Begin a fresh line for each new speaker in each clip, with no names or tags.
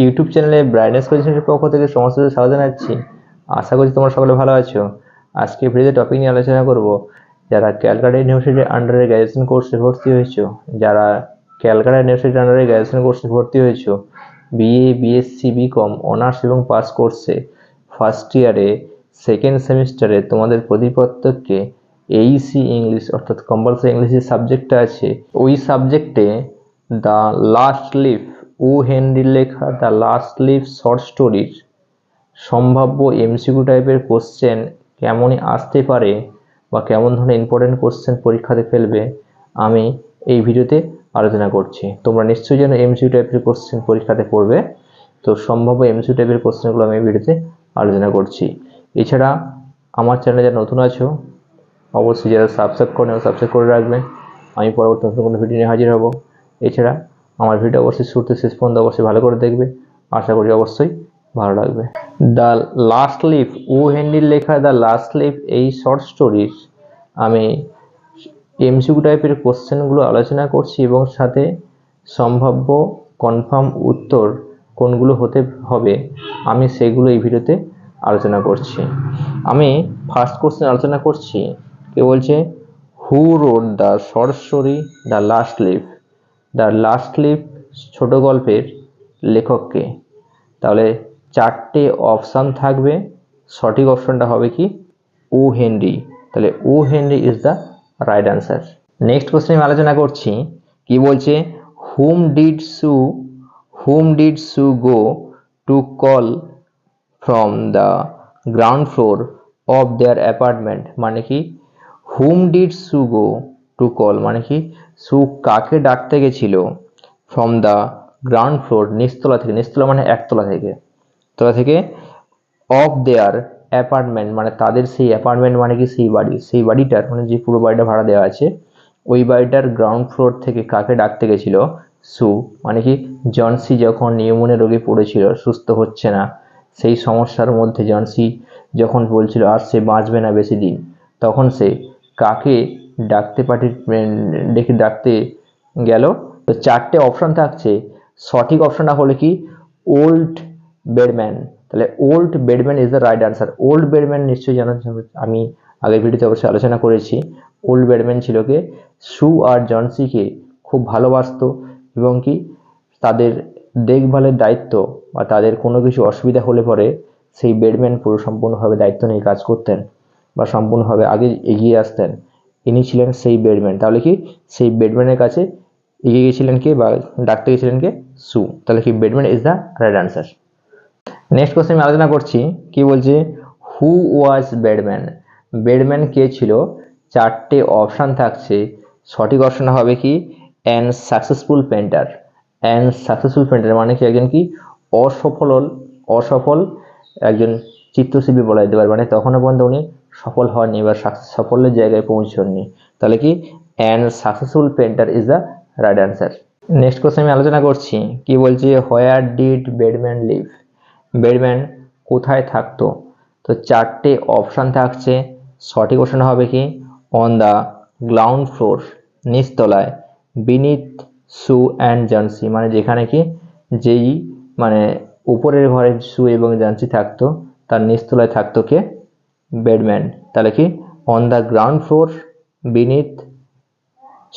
YouTube চ্যানেলে brightness কোচিংয়ের পক্ষ থেকে সমস্ত স্বাগত জানাচ্ছি। আশা করছি তোমরা সকলে ভালো আছো। আজকে ভিডিওতে টপিক নিয়ে আলোচনা করব যারা ক্যালকাটা ইউনিভার্সিটির আন্ডারে গ্র্যাজুয়েশন কোর্সে ভর্তি হয়েছো, যারা ক্যালকাটা ইউনিভার্সিটির আন্ডারে গ্র্যাজুয়েশন কোর্সে ভর্তি হয়েছো, বিএ, বিএসসি, বিকম অনার্স এবং পাস কোর্সে ফার্স্ট ইয়ারে সেকেন্ড সেমিস্টারে তোমাদের প্রতিপত্তকে এইসি ইংলিশ অর্থাৎ কম্পালসারি ইংলিশের সাবজেক্টটা আছে, ওই সাবজেক্টে দ্য লাস্ট লিফ ও হেনরির লেখা দ্য লাস্ট লিফ শর্ট স্টোরির সম্ভাব্য এমসিকিউ টাইপের কোশ্চেন কেমনই আসতে পারে বা কেমন ধরনের ইম্পর্টেন্ট কোশ্চেন পরীক্ষাতে ফেলবে আমি এই ভিডিওতে আলোচনা করছি। তোমরা নিশ্চয়ই যেন এমসিকিউ টাইপের কোশ্চেন পরীক্ষাতে পড়বে, তো সম্ভাব্য এমসিকিউ টাইপের কোশ্চেনগুলো আমি এই ভিডিওতে আলোচনা করছি। এছাড়া আমার চ্যানেলে যারা নতুন আছো অবশ্যই যারা সাবস্ক্রাইব করে নেও সাবস্ক্রাইব করে রাখবে, আমি পরবর্তী নতুন কোনো ভিডিও নিয়ে হাজির হব। এছাড়া আমার ভিডিও অবশ্যই শুরুতে শেষ পর্যন্ত অবশ্যই ভালো করে দেখবে, আশা করি অবশ্যই ভালো লাগবে। দ্য লাস্ট লিফ ও হেনরির লেখা দ্য লাস্ট লিফ এই শর্ট স্টোরির আমি এমসিকিউ টাইপের কোশ্চেনগুলো আলোচনা করছি এবং সাথে সম্ভাব্য কনফার্ম উত্তর কোনগুলো হতে হবে আমি সেগুলো এই ভিডিওতে আলোচনা করছি। আমি ফার্স্ট কোশ্চেন আলোচনা করছি। কে বলছে, who wrote the short story the last leaf? The last leaf ছোট গল্পের লেখককে? তাহলে চারটে অপশান থাকবে, সঠিক অপশনটা হবে কি ও হেনরি। তাহলে O Henry is the right answer. Next question আমি আলোচনা করছি। কি বলছে, whom did Sue go to call from the ground floor of their apartment? মানে কি হুম did Sue go to call মানে কি সু কাকে ডাকতে গেছিল ফ্রম দ্য গ্রাউন্ড ফ্লোর নিচতলা থেকে, নিচতলা মানে একতলা থেকে, তলা থেকে, অফ দেয়ার অ্যাপার্টমেন্ট মানে তাদের সেই অ্যাপার্টমেন্ট মানে কি সেই বাড়ি, সেই বাড়িটার মানে যে পুরো বাড়িটা ভাড়া দেওয়া আছে ওই বাড়িটার গ্রাউন্ড ফ্লোর থেকে কাকে ডাকতে গেছিল? সু মানে কি জনসি যখন নিউমোনিয়া রোগে পড়েছিল, সুস্থ হচ্ছে না, সেই সমস্যার মধ্যে জনসি যখন বলছিল আর সে বাঁচবে না বেশি দিন, তখন সে কাকে ডাকতে গেল? তো চারটে অপশন থাকছে, সঠিক অপশনটা হলো কি ওল্ড বেডম্যান। তাহলে old Behrman is the right answer. Old Behrman নিশ্চয়ই জানা, আমি আগের ভিডিওতে অবশ্যই আলোচনা করেছি। ওল্ড বেডম্যান ছিল কে সু আর জনসিকে খুব ভালোবাসতো এবং কি তাদের দেখভালের দায়িত্ব বা তাদের কোনো কিছু অসুবিধা হলে পরে সেই বেডম্যান পুরো সম্পূর্ণভাবে দায়িত্ব নিয়ে কাজ করতেন বা সম্পূর্ণভাবে আগে এগিয়ে আসতেন। ইনি ছিলেন সেই বেডম্যান। তাহলে কি সেই বেডম্যানের কাছে এগিয়ে গেছিলেন কে বা ডাকতে গেছিলেন কে? সু। তাহলে কি Behrman is the right answer. Next question আমি আলোচনা করছি। কি বলছে, হু ওয়াজ বেডম্যান? বেডম্যান কে ছিল? চারটে অপশান থাকছে, সঠিক অপশন হবে কি an successful painter. An successful painter মানে কি একজন কি অসফল একজন চিত্রশিল্পী বলা যেতে পারে, মানে তখনও পর্যন্ত উনি সফল হননি বা সাফল্যের জায়গায় পৌঁছননি। তাহলে কি an successful painter is the right answer. Next question আমি আলোচনা করছি। কি বলছে, হোয়ার ডিড বেডম্যান লিভ? বেডম্যান কোথায় থাকতো? তো চারটে অপশান থাকছে, সঠিক অপশন হবে কি অন দ্য গ্রাউন্ড ফ্লোর নিচতলায়, বিনিথ সু অ্যান্ড জনসি মানে যেখানে কি যেই মানে উপরের ঘরে সু এবং জনসি থাকতো তার নিচতলায় থাকতো কে? বেডম্যান। তাহলে কি on the ground floor beneath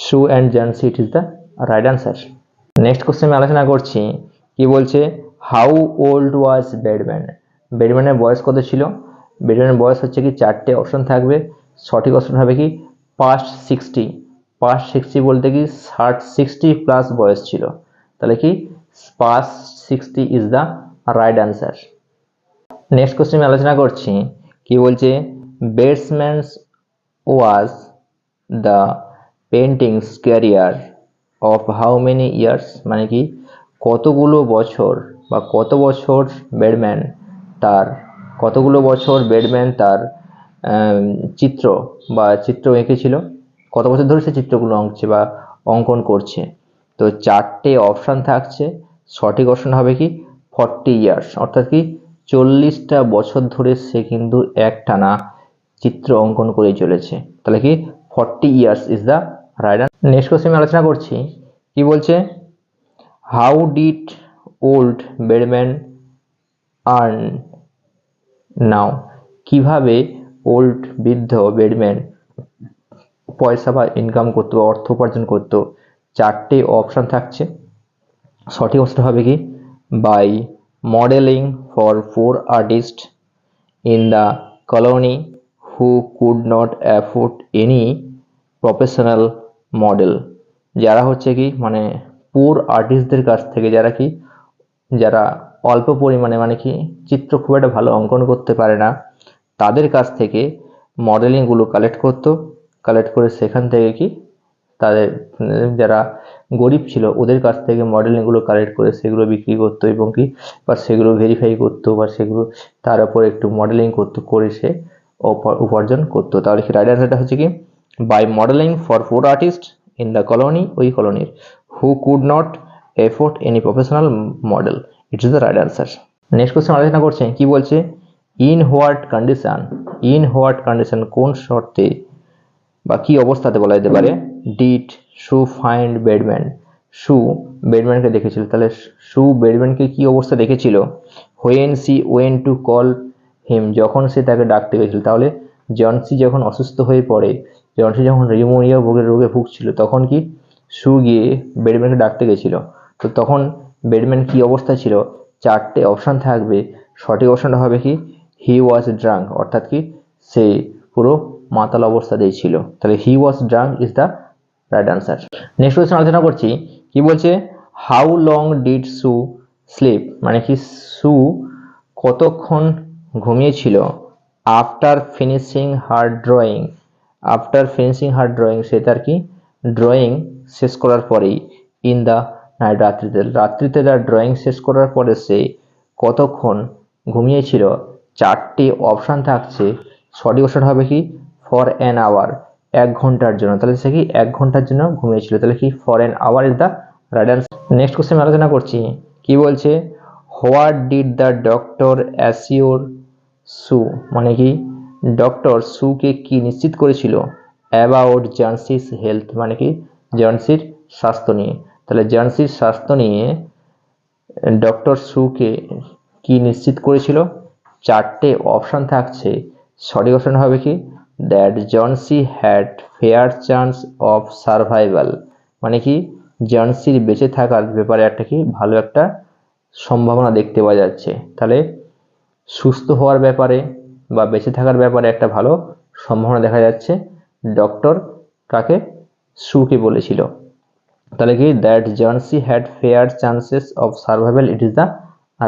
Sue and Johnsy, it is the right answer. Next question আমি আলোচনা করছি। কি বলছে, হাউ ওল্ড ওয়াজ বেডম্যান? বেডম্যানের বয়স কত ছিল? বেডম্যানের বয়স হচ্ছে কি চারটে অপশন থাকবে, সঠিক অপশন হবে কি পাস্ট 60। পাস্ট 60 বলতে কি 60 প্লাস বয়স ছিল। তাহলে কি past 60 is the right answer. Next question আমি আলোচনা করছি। কি বলছে, Behrman's was the paintings career of how many years? মানে কি কতগুলো বছর বা কতগুলো বছর বেডম্যান তার চিত্র এঁকেছিল, কত বছর ধরে সে চিত্রগুলো আঁকছে বা অঙ্কন করছে? তো চারটে অপশান থাকছে, সঠিক অপশন হবে কি 40 ইয়ার্স, অর্থাৎ কি 40টা বছর ধরে সে কিন্তু একটানা চিত্র অঙ্কন করে চলেছে। তাহলে কি 40 years is the right answer. Next question আমি আলোচনা করছি। কি বলছে, হাউ ডিড ওল্ড বেডম্যান আর্ন নাও? কিভাবে ওল্ড বৃদ্ধ বেডম্যান পয়সা বা ইনকাম করতো বা অর্থ উপার্জন করতো? চারটে অপশান থাকছে। সঠিক অপশন হবে কি by modelling for poor artist in the colony who could not afford any professional model. যারা হচ্ছে কি মানে পোর আর্টিস্টদের কাছ থেকে, যারা অল্প পরিমাণে মানে কি চিত্র খুব একটা ভালো অঙ্কন করতে পারে না, তাদের কাছ থেকে মডেলিংগুলো কালেক্ট করে সেখান থেকে কি তাদের যারা গরিব ছিল ওদের কাছ থেকে মডেলিংগুলো কালেক্ট করে সেগুলো বিক্রি করতো এবং কি বা সেগুলো ভেরিফাই করতো বা সেগুলো তার উপর একটু মডেলিং করতো, করে সে উপার্জন করতো। তাহলে কি রাইট অ্যান্সারটা হচ্ছে কি by modelling for poor artist in the colony, ওই কলোনির who could not afford any professional model. It is the right answer. Next question আলোচনা করছে, কি বলছে ইন হোয়াট কন্ডিশন কোন শর্তে বা কি অবস্থাতে বলা যেতে পারে ডিড শু ফাইন্ড বেডম্যান, শু বেডম্যানকে দেখেছিল। তাহলে শু বেডম্যানকে কি অবস্থা দেখেছিল? When she went to call him, যখন সে তাকে ডাকতে গেছিল। তাহলে জনসি যখন অসুস্থ হয়ে পড়ে, জনসি যখন নিউমোনিয়া রোগে ভুগছিল, তখন কি শু গিয়ে বেডম্যানকে ডাকতে গেছিল। তো তখন বেডম্যান কি অবস্থা ছিল? চারটে অপশান থাকবে। সঠিক অপশানটা হবে কি হি ওয়াজ ড্রাঙ্ক, অর্থাৎ কি সে পুরো মাতাল অবস্থাতেই ছিল। তাহলে he was drunk is the right answer. Next question আলোচনা করছি, কি বলছে how long did Sue sleep, মানে কি শু কতক্ষণ ঘুমিয়েছিল আফটার ফিনিশিং হার ড্রয়িং, সে তার কি ড্রয়িং শেষ করার পরেই ইন দ্য নাইট, রাত্রিতে তার ড্রয়িং শেষ করার পরে সে কতক্ষণ ঘুমিয়েছিল? চারটি অপশান থাকছে। সঠিক অপশন হবে কি ফর অ্যান আওয়ার, 1 ঘন্টার জন্য। তাহলে সে কি 1 ঘন্টার জন্য ঘুমিয়েছিল। তাহলে কি for an hour is the right answer. Next question আলোচনা করছি, কি বলছে what did the doctor assure Sue, মানে কি ডক্টর শুকে কি নিশ্চিত করেছিল অ্যাবাউট জনসিস হেলথ, মানে কি জনসির স্বাস্থ্য নিয়ে। তাহলে জনসির স্বাস্থ্য নিয়ে ডক্টর শুকে কি নিশ্চিত করেছিল? চারটে অপশান থাকছে। সঠিক অপশান হবে কি that Johnsy had fair chance of survival, মানে কি জনসির বেঁচে থাকার ব্যাপারে একটা কি ভালো একটা সম্ভাবনা দেখতে পাওয়া যাচ্ছে। তাহলে সুস্থ হওয়ার ব্যাপারে বা বেঁচে থাকার ব্যাপারে একটা ভালো সম্ভাবনা দেখা যাচ্ছে ডক্টর কাকে শুকে বলেছিল। তাহলে কি that Johnsy had fair chances of survival, it is the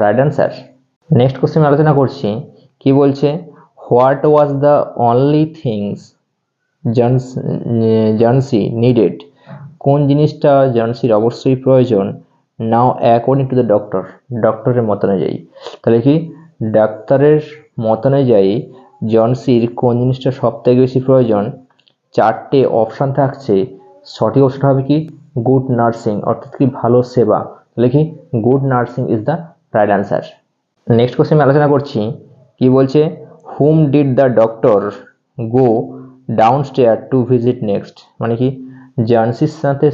right answer. Next question আলোচনা করছি, কি বলছে what was the only things Johnsy needed, কোন জিনিসটা জনসির অবশ্যই প্রয়োজন নাও অ্যাকর্ডিং টু দ্য ডক্টরের মত অনুযায়ী। তাহলে কি ডাক্তারের মত অনুযায়ী জনসির কোন জিনিসটা সব থেকে বেশি প্রয়োজন? চারটে অপশান থাকছে। সঠিক অপশন হবে কি গুড নার্সিং, অর্থাৎ কি ভালো সেবা। তাহলে কি good nursing is the right answer. Next question আলোচনা করছি, কি বলছে whom did the doctor go downstair to visit next, মানে কি জনসির সাথে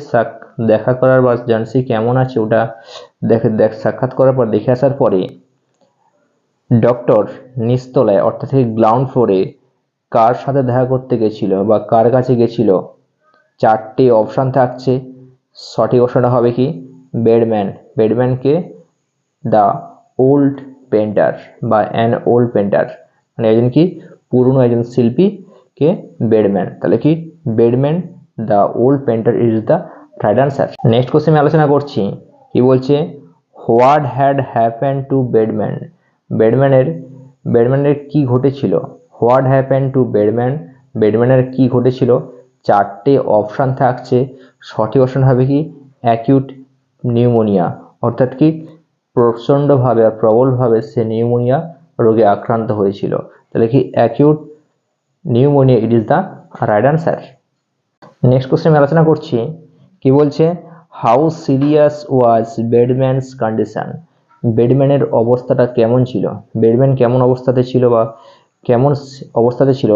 দেখা করার বা জনসি কেমন আছে ওটা সাক্ষাৎ করার পর দেখে আসার পরে ডক্টর নিচতলায় অর্থাৎ গ্রাউন্ড ফ্লোরে কার সাথে দেখা করতে গেছিল বা কার কাছে গেছিল? চারটে অপশান থাকছে। সঠিক অপশনটা হবে কি বেডম্যানকে দ্য ওল্ড পেন্টার বা অ্যান ওল্ড পেন্টার, মানে একজন কি পুরনো একজন শিল্পীকে বেডম্যান। তাহলে কি Behrman the old painter is the right answer. Next question আমি আলোচনা করছি, কি বলছে হোয়াট হ্যাড হ্যাপেন টু বেডম্যানের কি ঘটেছিল? হোয়াট হ্যাপেন টু বেডম্যানের কি ঘটেছিল? চারটে অপশান থাকছে। সঠিক অপশন হবে কি অ্যাকিউট নিউমোনিয়া, অর্থাৎ কি প্রচণ্ডভাবে আর প্রবলভাবে সে নিউমোনিয়া রোগে আক্রান্ত হয়েছিল। তাহলে কি acute pneumonia, it is the right answer. Next question আমি আলোচনা করছি, কি বলছে হাউ সিরিয়াস ওয়াজ বেডম্যানস কন্ডিশন, বেডম্যানের অবস্থাটা কেমন ছিল? বেডম্যান কেমন অবস্থাতে ছিল বা কেমন অবস্থাতে ছিল?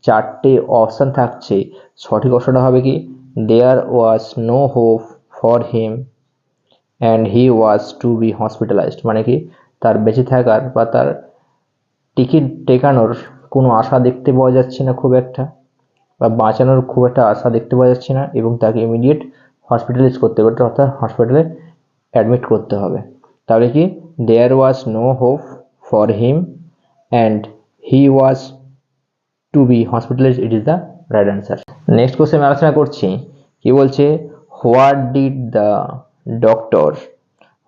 চারটে অপশান থাকছে। সঠিক অপশনটা হবে কি there was no hope for him and he was to be hospitalised, মানে কি তার বেঁচে থাকার বা তার টিকিট টেকানোর কোনো আশা দেখতে পাওয়া যাচ্ছে না খুব একটা, বা বাঁচানোর খুব একটা আশা দেখতে পাওয়া যাচ্ছে না, এবং তাকে ইমিডিয়েট হসপিটালাইজ করতে হবে, অর্থাৎ হসপিটালে অ্যাডমিট করতে হবে। তাহলে কি there was no hope for him and he was to be hospitalise, it is the right answer. Next question আমি আলোচনা করছি, কি বলছে what did the doctor,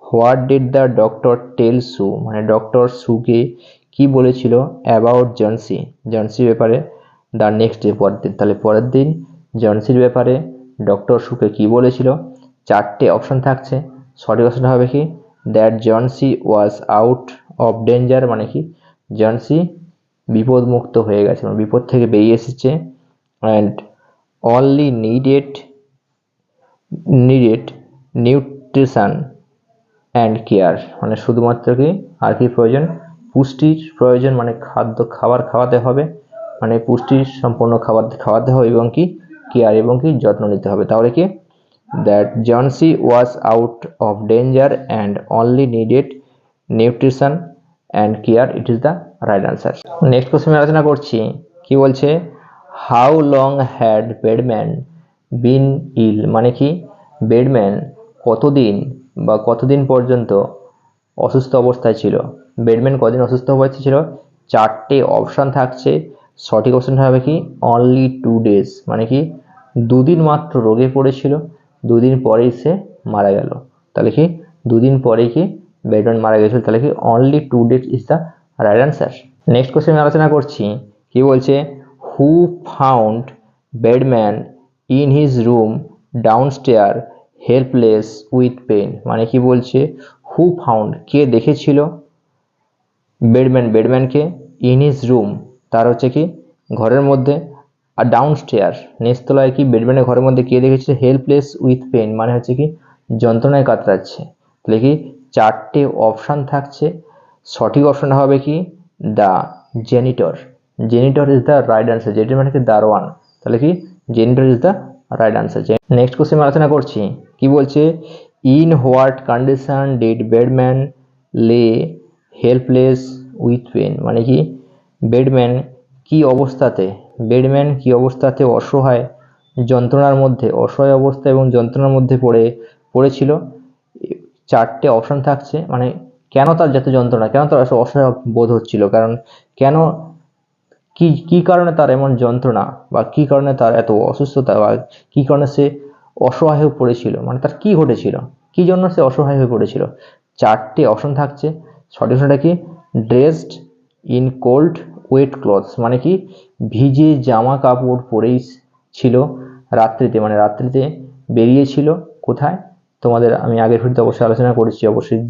what did the doctor tell Sue, মানে ডক্টর সুকে কি বলেছিল অ্যাবাউট জনসি, জনসির ব্যাপারে দ্য নেক্সট ডে, পরের দিন। তাহলে পরের দিন জনসির ব্যাপারে ডক্টর সুকে কি বলেছিল, চারটে অপশন থাকছে। সঠিক অপশনটা হবে কি that Johnsy was out of danger, মানে কি জনসি বিপদমুক্ত হয়ে গেছে, মানে বিপদ থেকে বেরিয়ে এসেছে। And only needed nutrition and care, মানে শুধুমাত্র কি আর কি প্রয়োজন, পুষ্টির প্রয়োজন, মানে খাবার খাওয়াতে হবে, মানে পুষ্টির সম্পন্ন খাবার খাওয়াতে হবে, এবং কি কেয়ার, এবং কি যত্ন নিতে হবে। তাহলে কি that Johnsy was out of danger and only needed nutrition and care, it is the right answer. Next question আলোচনা করছি, কি বলছে হাউ লং হ্যাড বেডম্যান বিন ইল, মানে কি বেডম্যান কতদিন বা কতদিন পর্যন্ত অসুস্থ অবস্থায় ছিল, বেডম্যান কদিন অসুস্থ অবস্থায় ছিল। চারটে অপশান থাকছে। সঠিক অপশানটা হবে কি অনলি 2 days, মানে কি দুদিন মাত্র রোগে পড়েছিল, দুদিন পরেই সে মারা গেল। তাহলে কি দুদিন পরেই কি বেডম্যান মারা গেছিল, তাহলে কি only 2 days is the right answer. Next question আমি আলোচনা করছি, কি বলছে who found Behrman in his room downstair helpless with pain, মানে কি বলছে হু ফাউন্ড কে দেখেছিল বেডম্যানকে ইন হিজ রুম, তার হচ্ছে কি ঘরের মধ্যে, আর ডাউনস্টেয়ার নিচতলায় কি বেডম্যানের ঘরের মধ্যে কে দেখেছিল হেল্পলেস উইথ পেন, মানে হচ্ছে কি যন্ত্রণায় কাতরাচ্ছে। তাহলে কি চারটে অপশান থাকছে। সঠিক অপশানটা হবে কি the janitor, janitor is the right answer, janitor মানে কি দারোয়ান। তাহলে কি janitor is the right answer. Next question আলোচনা করছি, কি বলছে in what condition did Behrman lay helpless with pain, মানে কি বেডম্যান কি অবস্থাতে অসহায় যন্ত্রণার মধ্যে, অসহায় অবস্থা এবং যন্ত্রণার মধ্যে পড়েছিল। চারটে অপশন থাকছে, মানে কেন তার যত যন্ত্রণা, কেন তার অসহায় বোধ হচ্ছিল, কারণ কেন কি কারণে তার এমন যন্ত্রণা, বা কি কারণে তার এত অসুস্থতা, বা কি কারণে সে অসহায় হয়ে পড়েছিল, মানে তার কি ঘটেছিল, কি জন্য সে অসহায় হয়ে পড়েছিল। চারটে অপশন থাকছে। সঠিক অপশনটা কি dressed in cold wet clothes, মানে কি ভিজে জামা কাপড় পরেই ছিল রাত্রিতে, মানে রাত্রিতে বেরিয়েছিল কোথায়, তোমাদের আমি আগের ভিডিওতে অবশ্যই আলোচনা করেছি, অবশ্যই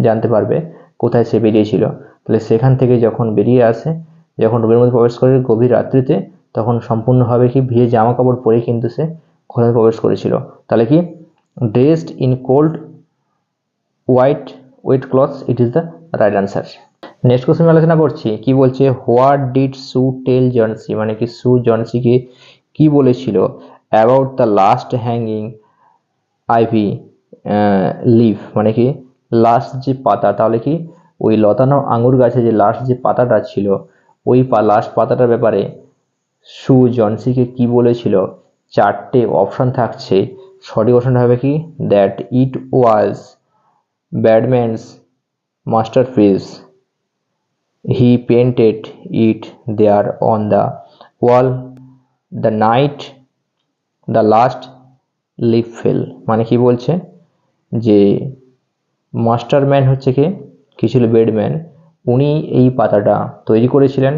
জানতে পারবে কোথায় সে বেরিয়েছিল। তাহলে সেখান থেকে যখন বেরিয়ে আসে, যখন রুমের মধ্যে প্রবেশ করে গভীর রাত্রিতে, তখন সম্পূর্ণভাবে কি ভিজে জামা কাপড় পরে কিন্তু সে ঘরে প্রবেশ করেছিল। তাহলে কি dressed in cold wet clothes, it is the right answer. Next question আলোচনা করছি, কি বলছে হোয়াট ডিড সু টেল জনসি, মানে কি সু জনসিকে কি বলেছিল about the last hanging ivy leaf, মানে কি লাস্ট যে পাতা, তাহলে কি ওই লতানো আঙুর গাছে যে লাস্ট যে পাতাটা ছিল, ওই লাস্ট পাতাটার ব্যাপারে সু জনসিকে কি বলেছিল। চারটে অপশন থাকছে। সঠিক অপশনটা হবে কি that it was Behrman's masterpiece, he painted it there on the wall the night the last leaf fell, মানে কি বলছে যে মাস্টারম্যান হচ্ছে কি ছিল বেডম্যান, উনি এই পাতাটা তৈরি করেছিলেন,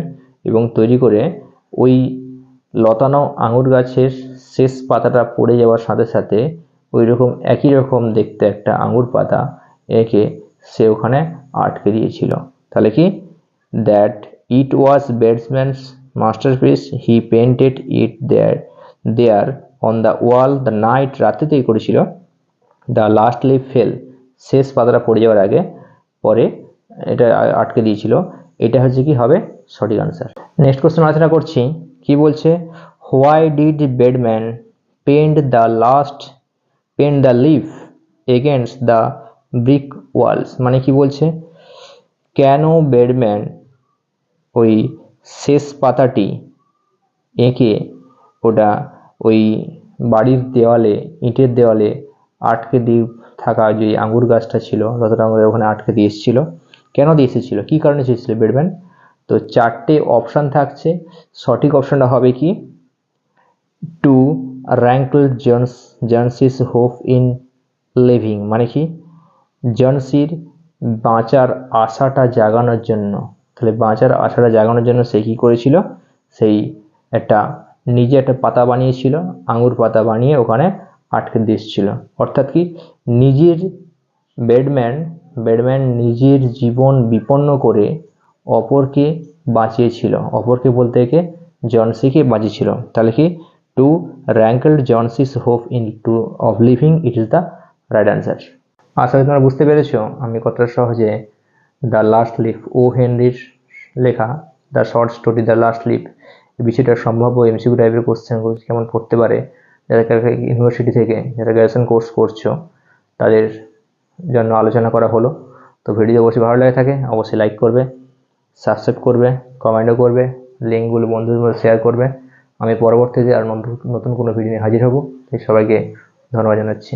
এবং তৈরি করে ওই লতানো আঙুর গাছের শেষ পাতাটা পড়ে যাওয়ার সাথে সাথে ওই রকম একই রকম দেখতে একটা আঙুর পাতা এঁকে সে ওখানে আটকে দিয়েছিল। তাহলে কি that it was Behrman's masterpiece, he painted it there on the wall the night, রাত্রিতেই করেছিল, দ্য লাস্ট লিফ ফেল, শেষ পাতাটা পড়ে যাওয়ার আগে পরে এটা আটকে দিয়েছিল। এটা হচ্ছে কি হবে সঠিক আনসার। নেক্সট কোশ্চেন আলোচনা করছি, কি বলছে why did Behrman paint the leaf against the brick walls, মানে কি বলছে, কেন বেডম্যান ওই শেষ পাতাটি এঁকে ওটা ওই বাড়ির দেওয়ালে, ইটের দেওয়ালে আটকে দিয়ে থাকা যে আঙুর গাছটা ছিল যতটা আঙুর ওখানে আটকে দিয়ে এসেছিল, কেন দিয়ে এসেছিল, কী কারণে এসেছিল বেডম্যান? তো 4টে অপশান থাকছে। সঠিক অপশানটা হবে কি, to rankle Johnsy's hope in living, মানে কি জনসির বাঁচার আশাটা জাগানোর জন্য। তাহলে বাঁচার আশাটা জাগানোর জন্য সে কী করেছিল, সেই নিজে একটা পাতা বানিয়েছিল, আঙুর পাতা বানিয়ে ওখানে আটকে দিয়েছিল। অর্থাৎ কি, নিজের বেডম্যান নিজের জীবন বিপন্ন করে অপরকে বাঁচিয়েছিল। অপরকে বলতে গিয়ে জনসিকে বাঁচিয়েছিল। তাহলে কি, to rankle Johnsy's hope in to of living, it is the right answer. আশা করি তোমরা বুঝতে পেরেছো আমি কতটা সহজে দ্য লাস্ট লিফ, ও হেনরির লেখা the short story the last leaf, এই বিষয়টা সম্ভাব্য এমসিকিউ টাইপের কোশ্চেন কেমন পড়তে পারে, যারা ইউনিভার্সিটি থেকে যারা গ্র্যাজুয়েশন কোর্স করছো তাদের জন্য আলোচনা করা হলো। তো ভিডিও অবশ্যই ভালো লাগে থাকে অবশ্যই লাইক করবে, সাবস্ক্রাইব করবে, কমেন্টও করবে, লিঙ্কগুলো বন্ধুদের মধ্যে শেয়ার করবে। আমি পরবর্তীতে আর নতুন কোনো ভিডিও নিয়ে হাজির হব। তাই সবাইকে ধন্যবাদ জানাচ্ছি।